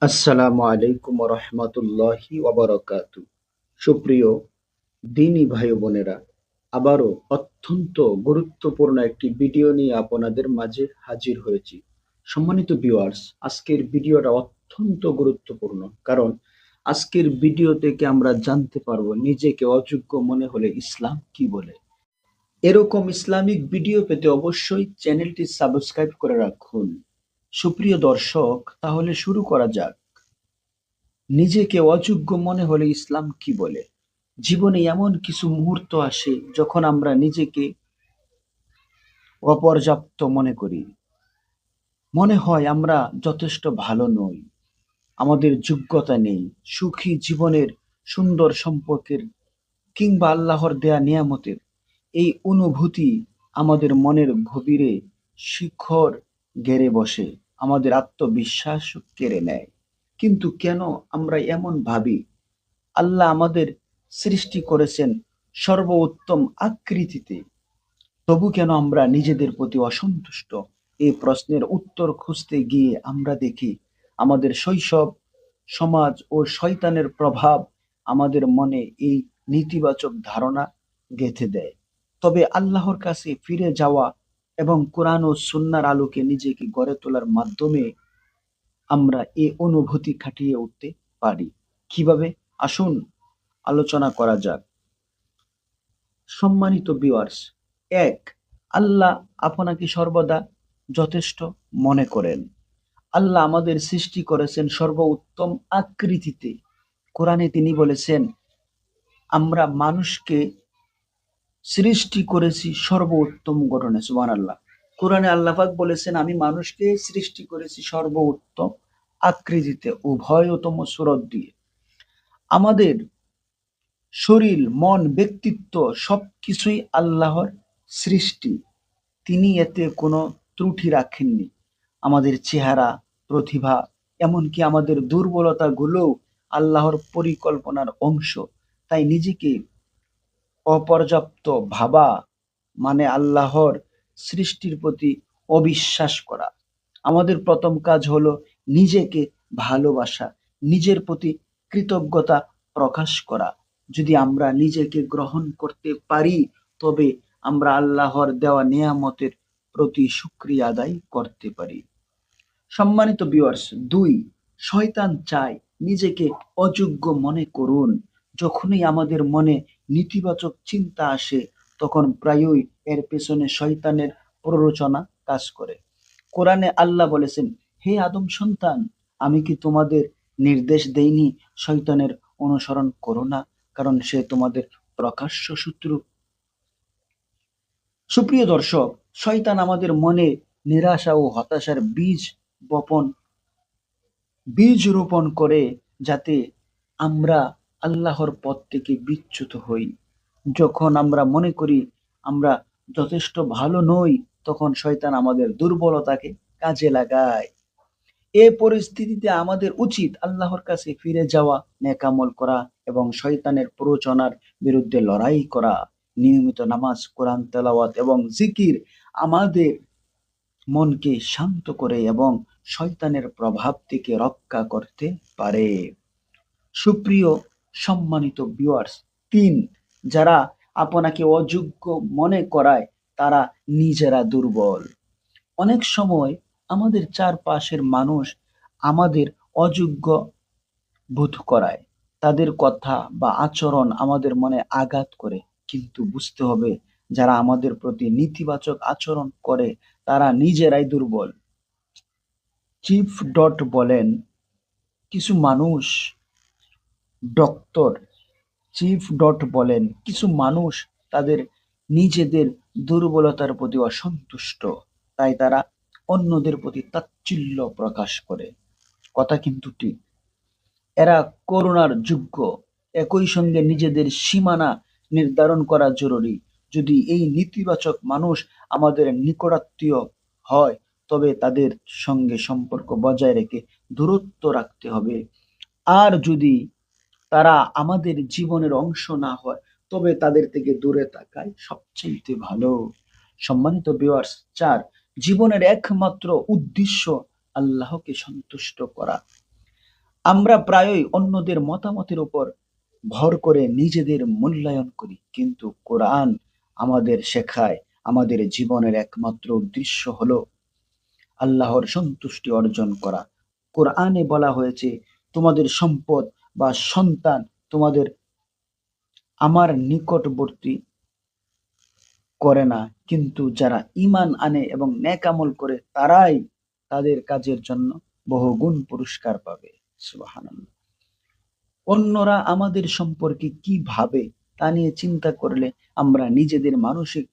আসসালামু আলাইকুম রহমতুল্লাহি ওয়াবারাকাতু। সুপ্রিয় দিনী ভাই বোনেরা, আবারও অত্যন্ত গুরুত্বপূর্ণ একটি ভিডিও নিয়ে আপনাদের মাঝে হাজির হয়েছি। সম্মানিত ভিউয়ার্স, আজকের ভিডিওটা অত্যন্ত গুরুত্বপূর্ণ, কারণ আজকের ভিডিও থেকে আমরা জানতে পারবো নিজেকে অযোগ্য মনে হলে ইসলাম কি বলে। এরকম ইসলামিক ভিডিও পেতে অবশ্যই চ্যানেলটি সাবস্ক্রাইব করে রাখুন। সুপ্রিয় দর্শক, তাহলে শুরু করা যাক। নিজেকে অযোগ্য মনে হলে ইসলাম কি বলে? জীবনে এমন কিছু মুহূর্ত আসে যখন আমরা নিজেকে অপর্যাপ্ত মনে করি। মনে হয় আমরা যথেষ্ট ভালো নই, আমাদের যোগ্যতা নেই, সুখী জীবনের, সুন্দর সম্পর্কের কিংবা আল্লাহর দেয়া নিয়ামতের এই অনুভূতি আমাদের মনের গভীরে শিখর গেড়ে বসে, আমাদের আত্মবিশ্বাস কেড়ে নেয়। কিন্তু কেন আমরা এমন ভাবি? আল্লাহ আমাদের সৃষ্টি করেছেন সর্বোত্তম আকৃতিতে, তবু কেন আমরা নিজেদের প্রতি অসন্তুষ্ট? এই প্রশ্নের উত্তর খুঁজতে গিয়ে আমরা দেখি আমাদের শৈশব, সমাজ ও শয়তানের প্রভাব আমাদের মনে এই নেতিবাচক ধারণা গেঁথে দেয়। তবে আল্লাহর কাছে ফিরে যাওয়া এবং কোরআন ও সুন্নাহর আলোকে নিজেকে গড়ে তোলার মাধ্যমে আমরা এই অনুভূতি কাটিয়ে উঠতে পারি। কিভাবে? আসুন আলোচনা করা যাক। সম্মানিত ভিউয়ার্স, এক, আল্লাহ আপনাকে সর্বদা যথেষ্ট মনে করেন। আল্লাহ আমাদের সৃষ্টি করেছেন সর্বোত্তম আকৃতিতে। কোরআনে তিনি বলেছেন, আমরা মানুষকে সৃষ্টি করেছি সর্বোত্তম গঠনে। সুবহানাল্লাহ। কোরআনে আল্লাহ পাক বলেছেন, আমি মানুষকে সৃষ্টি করেছি সর্বোত্তম আকৃতিতে, উভয়তম সুরত দিয়ে। আমাদের শরীর, মন, ব্যক্তিত্ব সবকিছুই আল্লাহর সৃষ্টি। তিনি এতে কোনো ত্রুটি রাখেননি। আমাদের চেহারা, প্রতিভা, এমনকি আমাদের দুর্বলতাগুলোও আল্লাহর পরিকল্পনার অংশ। তাই নিজেকে অপর্যাপ্ত ভাবা মানে আল্লাহর সৃষ্টির প্রতি অবিশ্বাস করা। আমাদের প্রথম কাজ হলো নিজেকে ভালোবাসা, নিজের প্রতি কৃতজ্ঞতা প্রকাশ করা। যদি আমরা নিজেকে গ্রহণ করতে পারি, তবে আমরা আল্লাহর দেওয়া নেয়ামতের প্রতি শুকরিয়া আদায় করতে পারি। সম্মানিত ভিউয়ার্স, ২, শয়তান চায় নিজেকে অযোগ্য মনে করুন। যখনই আমাদের মনে নেতিবাচক চিন্তা আসে, তখন প্রায়ই এর পেছনে শয়তানের প্ররোচনা কাজ করে। কোরআনে আল্লাহ বলেছেন, হে আদম সন্তান, আমি কি তোমাদের নির্দেশ দেইনি শয়তানের অনুসরণ করো না, কারণ সে তোমাদের প্রকাশ্য শত্রু। সুপ্রিয় দর্শক, শয়তান আমাদের মনে নিরাশা ও হতাশার বপন বীজ রোপণ করে, যাতে আমরা আল্লাহর পথ থেকে বিচ্যুত হই। যখন আমরা মনে করি আমরা যথেষ্ট ভালো নই, তখন শয়তান আমাদের দুর্বলতাকে কাজে লাগায়। এ পরিস্থিতিতে আমাদের উচিত আল্লাহর কাছে ফিরে যাওয়া, নেক আমল করা এবং শয়তানের প্ররোচনার বিরুদ্ধে লড়াই করা। নিয়মিত নামাজ, কোরআন তেলাওয়াত এবং জিকির আমাদের মনকে শান্ত করে এবং শয়তানের প্রভাব থেকে রক্ষা করতে পারে। সুপ্রিয় সম্মানিত ভিউয়ার্স, ৩, যারা আপনাকে অযোগ্য মনে করায় তারা নিজেরা দুর্বল। অনেক সময় আমাদের চারপাশের মানুষ আমাদের অযোগ্য বোধ করায়। তাদের কথা বা আচরণ আমাদের মনে আঘাত করে। কিন্তু বুঝতে হবে, যারা আমাদের প্রতি নেতিবাচক আচরণ করে তারা নিজেরাই দুর্বল। চিফ ডট বলেন, কিছু মানুষ ডক্টর চিফ ডট বলেন, কিছু মানুষ তাদের নিজেদের দুর্বলতার প্রতি অসন্তুষ্ট, তাই তারা অন্যদের প্রতি তাচ্ছিল্য প্রকাশ করে। কথা কিন্তু ঠিক। এরা করুণার যোগ্য। একই সঙ্গে নিজেদের সীমানা নির্ধারণ করা জরুরি। যদি এই নেতিবাচক মানুষ আমাদের নিকটাত্মীয় হয়, তবে তাদের সঙ্গে সম্পর্ক বজায় রেখে দূরত্ব রাখতে হবে। আর যদি তারা আমাদের জীবনের অংশ না হয়, তবে তাদের থেকে দূরে থাকাই সবচেয়ে ভালো। সম্মানিত ভিউয়ার্স, ৪, জীবনের একমাত্র উদ্দেশ্য আল্লাহকে সন্তুষ্ট করা। আমরা প্রায়ই অন্যদের মতামতের উপর ভর করে নিজেদের মূল্যায়ন করি, কিন্তু কোরআন আমাদের শেখায় আমাদের জীবনের একমাত্র উদ্দেশ্য হলো আল্লাহর সন্তুষ্টি অর্জন করা। কোরআনে বলা হয়েছে, তোমাদের সম্পদ বা সন্তান তোমাদের আমার নিকটবর্তী করে না, কিন্তু যারা ঈমান আনে এবং নেক আমল করে তারাই তাদের কাজের জন্য বহুগুণ পুরস্কার পাবে। সুবহানাল্লাহ। অন্যরা আমাদের সম্পর্কে কি ভাবে তা নিয়ে চিন্তা করলে আমরা নিজেদের মানসিক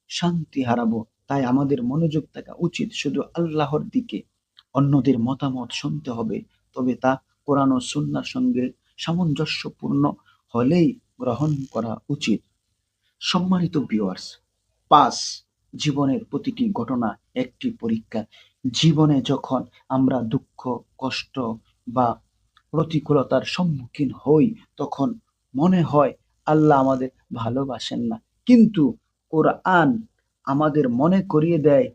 শান্তি হারাবো। তাই আমাদের মনোযোগ থাকা উচিত শুধু আল্লাহর দিকে। অন্যদের মতামত শুনতে হবে, তবে তা কোরআন ও সুন্নাহর সঙ্গে সামঞ্জস্যপূর্ণ হলেই গ্রহণ করা উচিত। সম্মানিত ভিউয়ার্স, পাস জীবনের প্রতিটি ঘটনা একটি পরীক্ষা। জীবনে যখন আমরা দুঃখ, কষ্ট বা প্রতিকূলতার সম্মুখীন হই, তখন মনে হয় আল্লাহ আমাদের ভালোবাসেন না। কিন্তু কোরআন আমাদের মনে করিয়ে দেয়,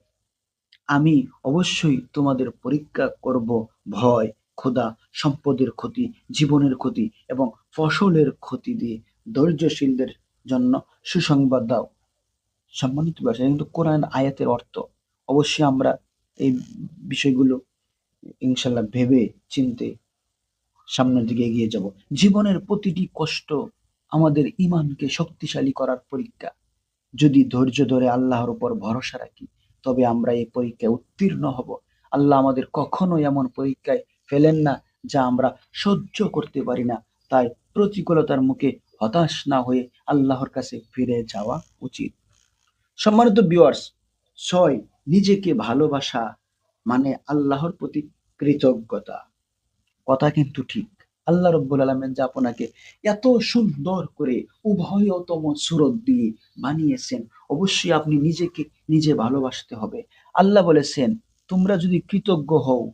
আমি অবশ্যই তোমাদের পরীক্ষা করব। ভয়, ক্ষুধা, সম্পদের ক্ষতি, জীবনের ক্ষতি এবং ফসলের ক্ষতি দিয়ে ধৈর্যশীলদের জন্য সুসংবাদ দাও। সম্মানিত ভাষা কিন্তু কোরআন আয়াতের অর্থ। অবশ্যই আমরা এই বিষয়গুলো ইনশাল্লাহ ভেবে চিনতে সামনের দিকে এগিয়ে যাব। জীবনের প্রতিটি কষ্ট আমাদের ইমানকে শক্তিশালী করার পরীক্ষা। যদি ধৈর্য ধরে আল্লাহর উপর ভরসা রাখি, তবে আমরা এই পরীক্ষায় উত্তীর্ণ হব। আল্লাহ আমাদের কখনোই এমন পরীক্ষায় ফেলেন না যা আমরা সহ্য করতে পারি না। তাই প্রতিকূলতার মুখে হতাশ না হয়ে আল্লাহর কাছে ফিরে যাওয়া উচিত। সম্মানিত ভিউয়ার্স, ৬, নিজেকে ভালোবাসা মানে আল্লাহর প্রতি কৃতজ্ঞতা। কথা কিন্তু ঠিক। আল্লাহ রব্বুল আলামিন যে আপনাকে এত সুন্দর করে উভয়তম সুরত দিয়ে বানিয়েছেন, অবশ্যই আপনি নিজেকে নিজে ভালোবাসতে হবে। আল্লাহ বলেছেন, তোমরা যদি কৃতজ্ঞ হও,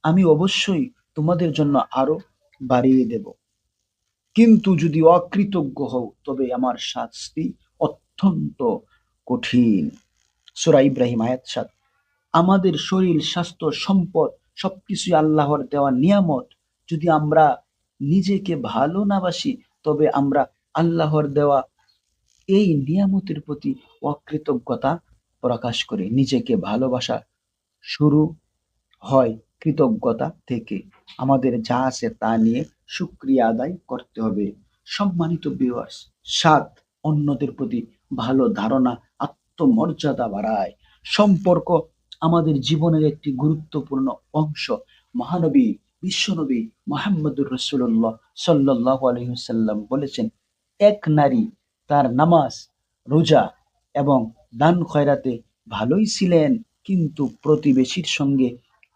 আমি অবশ্যই তোমাদের জন্য আরো বাড়িয়ে দেব। কিন্তু যদি অকৃতজ্ঞ হও, তবে আমার শাস্তি অত্যন্ত কঠিন। সূরা ইব্রাহিম আয়াত ৭। আমাদের শরীর, স্বাস্থ্য, সম্পদ সবকিছুই আল্লাহর দেওয়া নিয়ামত। যদি আমরা নিজেকে ভালো না বাসি, তবে আমরা আল্লাহর দেওয়া এই নিয়ামতের প্রতি অকৃতজ্ঞতা প্রকাশ করি। নিজেকে ভালোবাসা শুরু হয় কৃতজ্ঞতা থেকে। আমাদের যা আছে তা নিয়ে শুকরিয়া আদায় করতে হবে। সম্মানিত ভিউয়ার্স, ৭, অন্যদের প্রতি ভালো ধারণা আত্মমর্যাদা বাড়ায়। সম্পর্ক আমাদের জীবনের একটি গুরুত্বপূর্ণ অংশ। মহানবী বিশ্বনবী মুহাম্মদুর রাসূলুল্লাহ সাল্লাল্লাহু আলাইহি ওয়াসাল্লাম বলেছেন, এক নারী তার নামাজ, রোজা এবং দান খয়রাতে ভালোই ছিলেন, কিন্তু প্রতিবেশীর সঙ্গে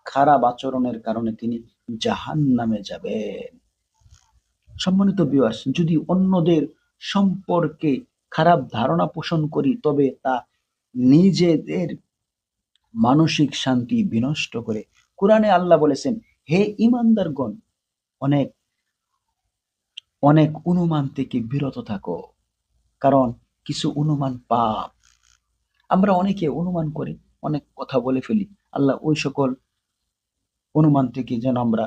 খারাপ আচরণের কারণে তিনি জাহান্নামে যাবেন। সম্মানিত ভিউয়ার্স, যদি অন্যদের সম্পর্কে খারাপ ধারণা পোষণ করি, তবে তা নিজেদের মানসিক শান্তি বিনষ্ট করে। কোরআনে আল্লাহ বলেছেন, হে ঈমানদারগণ, অনেক অনেক অনুমান থেকে বিরত থাকো, কারণ কিছু অনুমান পাপ। আমরা অনেকে অনুমান করে অনেক কথা বলে ফেলি। আল্লাহ ওই সকল অনুমান থেকে যেন আমরা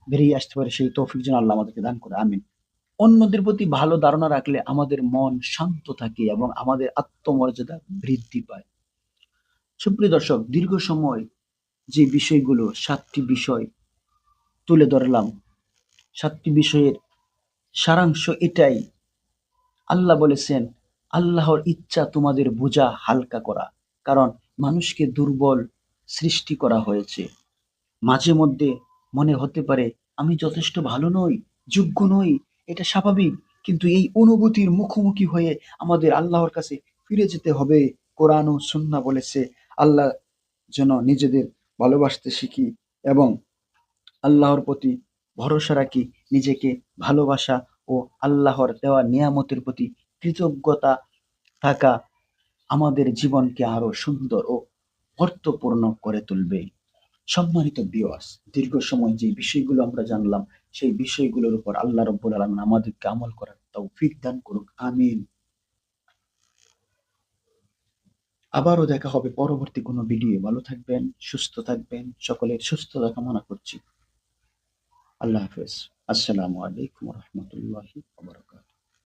বেরিয়ে আসতে পারি, সেই তৌফিক যেন আল্লাহ আমাদেরকে দান করে। আমিন। অন্যদের প্রতি ভালো ধারণা রাখলে আমাদের মন শান্ত থাকে এবং আমাদের আত্মমর্যাদা বৃদ্ধি পায়। সুপ্রিয় দর্শক, দীর্ঘ সময় যে বিষয়গুলো ৭টি বিষয় তুলে ধরলাম, ৭টি বিষয়ের সারাংশ এটাই। আল্লাহ বলেছেন, আল্লাহর ইচ্ছা তোমাদের বোঝা হালকা করা, কারণ মানুষকে দুর্বল সৃষ্টি করা হয়েছে। মাঝে মধ্যে মনে হতে পারে আমি যথেষ্ট ভালো নই, যোগ্য নই, এটা স্বাভাবিক। কিন্তু এই অনুভূতির মুখোমুখি হয়ে আমাদের আল্লাহর কাছে ফিরে যেতে হবে। কোরআন ও সুন্নাহ বলেছে, আল্লাহ যেন নিজেদের ভালোবাসতে শিখি এবং আল্লাহর প্রতি ভরসা রাখি। নিজেকে ভালোবাসা ও আল্লাহর দেওয়া নিয়ামতের প্রতি কৃতজ্ঞতা থাকা আমাদের জীবনকে আরো সুন্দর ও অর্থপূর্ণ করে তুলবে। সম্মানিত ভিউয়ার্স, দীর্ঘ সময় যে বিষয়গুলো আমরা জানলাম, সেই বিষয়গুলোর উপর আল্লাহ রাব্বুল আলামিন আমাদেরকে আমল করার তৌফিক দান করুক। আমিন। আবারও দেখা হবে পরবর্তী কোনো ভিডিও। ভালো থাকবেন, সুস্থ থাকবেন। সকলের সুস্থতা কামনা করছি। আল্লাহ হাফেজ। আসসালামু আলাইকুম রহমতুল্লাহি